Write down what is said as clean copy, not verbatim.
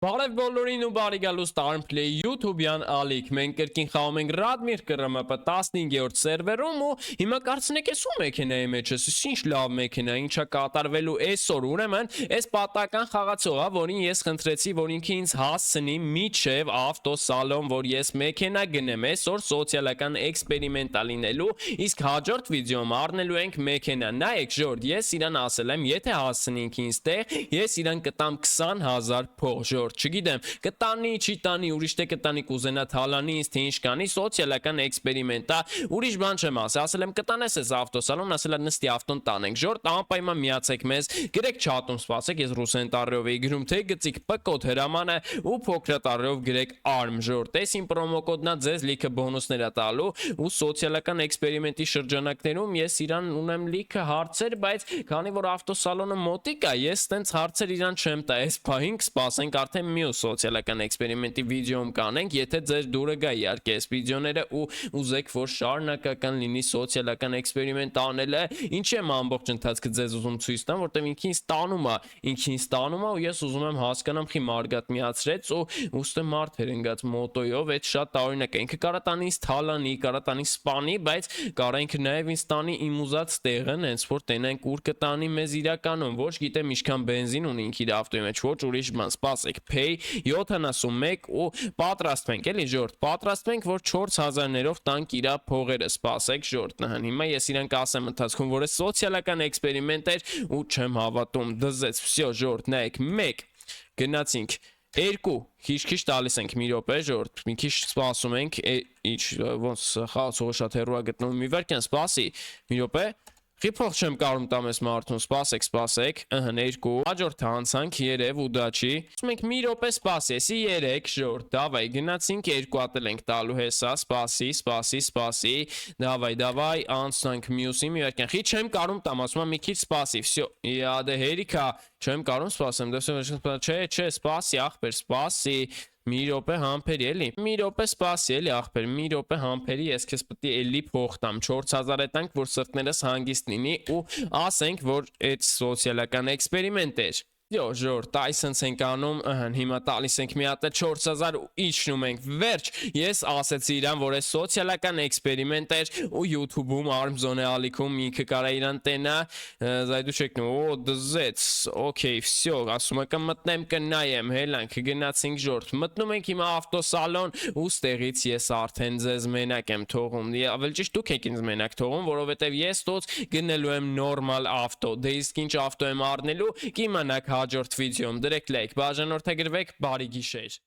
Բարև բոլորին ու բարի գալուստ Armplay YouTube-յան ալիք, մենք կրկին խաղում ենք Radmir KRMP 15-րդ սերվերում ու հիմա կարծնեք ես ու մեքենայի մեջ ես, ինչ լավ մեքենա, ինչա կատարվելու այսօր, ուրեմն այս պատական խաղացողա, որին ես խնդրեցի, որ ինքը ինձ հասցնի միջև ավտոսալոն, որ ես մեքենա գնեմ, այսօր սոցիալական էքսպերիմենտ ա լինելու, իսկ հաջորդ վիդեոում առնելու ենք մեքենա, նայեք ժորդ, ես իրան ասել եմ, եթե հասցնի ինքը ինձ տեղ, ես իրան կտամ 20,000 փող ժորդ չգիտեմ, կտանի, չի տանի, ուրիշ թե կտանի կուզենա թալանի ինձ թե ինչ կանի, սոցիալական էքսպերիմենտ է, ուրիշ բան չեմ ասել եմ կտանես ես ավտոսալոն, ասել եմ նստի ավտոն տանենք, ժորդ անպայման միացեք մեզ, գրեք չաթում սպասեք, ես ռուսեն տառերով էի գրում, թե գծիկ պկոտ հրամանը ու փոքրատառերով գրեք ARM ժորդ, այս իմ պրոմոկոդնա ձեզ լիքը բոնուսներ ա տալու ու սոցիալական էքսպերիմենտի շրջանակներում ես իրան ունեմ լիքը հարցեր, բայց քանի որ ավտոսալոնը մոտիկ է, ես տենց հարցեր իրան չեմ տա, այս պահին կսպասենք արդեն մյուս սոցիալական էքսպերիմենտի վիդեոում կանենք, եթե ձեր դուրը գա իհարկե այս վիդեոները ու ուզեք որ շարունակական լինի սոցիալական էքսպերիմենտ անելը, ինչի եմ ամբողջ ընթացքը ձեզ ուզում ցույց տամ, որտեղ ինքին ստանում է ու ես ուզում եմ հասկանամ խի մարգատ միացրեց ու ուստը մարդեր ընկած մոտոյով, այդ շատ տարօրինակ է, ինքը կարա տանի ինձ թալանի, կարա տանի սպանի, բայց կարա ինքը նաև ինձ տանի իմ ուզած տեղը, հենց որ տենանք ուր կտանի մեզ իրականում, ոչ գիտեմ ինչքան բենզին ունի ինքը իր ավտոյի մեջ, ոչ ուրիշ բան, սպասեք Pay 71 ու պատրաստվենք, էլի ժորդ, պատրաստվենք, որ 4000-ներով տանք իրա փողերը, սպասեք ժորդ, նահան, հիմա ես իրան կասեմ ընթացքում, որ է սոցիալական էքսպերիմենտ էր ու չեմ հավատում, դզեց, վсё ժորդ, նայեք, 1, գնացինք, 2, քիչ տալիս ենք մի րոպե ժորդ, մի քիչ սպասում ենք, ինչ, ոնց խաղացողը շատ հեռու է գտնվում, մի վայրկյան սպասի, մի րոպե, Խիփող չեմ կարում տամ ես մարդուն, սպասեք, 2, հաջորդը անցանք 3 ու դա չի, մենք մի րոպե սպասի, 3 ժորդ, դավայ, գնացինք 2 ատել ենք տալու հեսա, սպասի, դավայ, անցանք մյուսի մի վայրկյան, խի չեմ կարում տամ, ասում եմ մի քիչ սպասի, վсё, դե հերիքա, չեմ կարում սպասեմ, չէ, սպասի, ախպեր, սպասի, մի րոպե համբերի էլի, մի րոպե սպասի էլի ախպեր, մի րոպե համբերի, ես քեզ պետք է էլի փող տամ, 4000 տանք, որ սրտներս հանգիստ լինի ու ասենք, որ այդ սոցիալական էքսպերիմենտ էր։ Յո ժորդ, այսենց ենք անում, հիմա տալիս ենք մի հատ 4000 ու իջնում ենք, վերջ, ես ասեցի իրան, որ է սոցիալական էքսպերիմենտ էր ու YouTube-ում Armzone ալիքում ինքը կարա իրան տենա, զայդու չեկնում, օ դզեց, օքեյ, վсё, ասում եկա մտնեմ կնայեմ, հելանք, գնացինք ժորդ, մտնում ենք հիմա ավտոսալոն ու ստեղից ես արդեն ձեզ մենակ եմ թողում, ավելի ճիշտ դուք եք ինձ մենակ թողում, որովհետև ես տոց գնելու եմ նորմալ ավտո, դե իսկ ինչ ավտո եմ առնելու, կիմանաք հաջորդ վիդեոում, դրեք լայք, բաժանորդագրվեք, բարի գիշեր։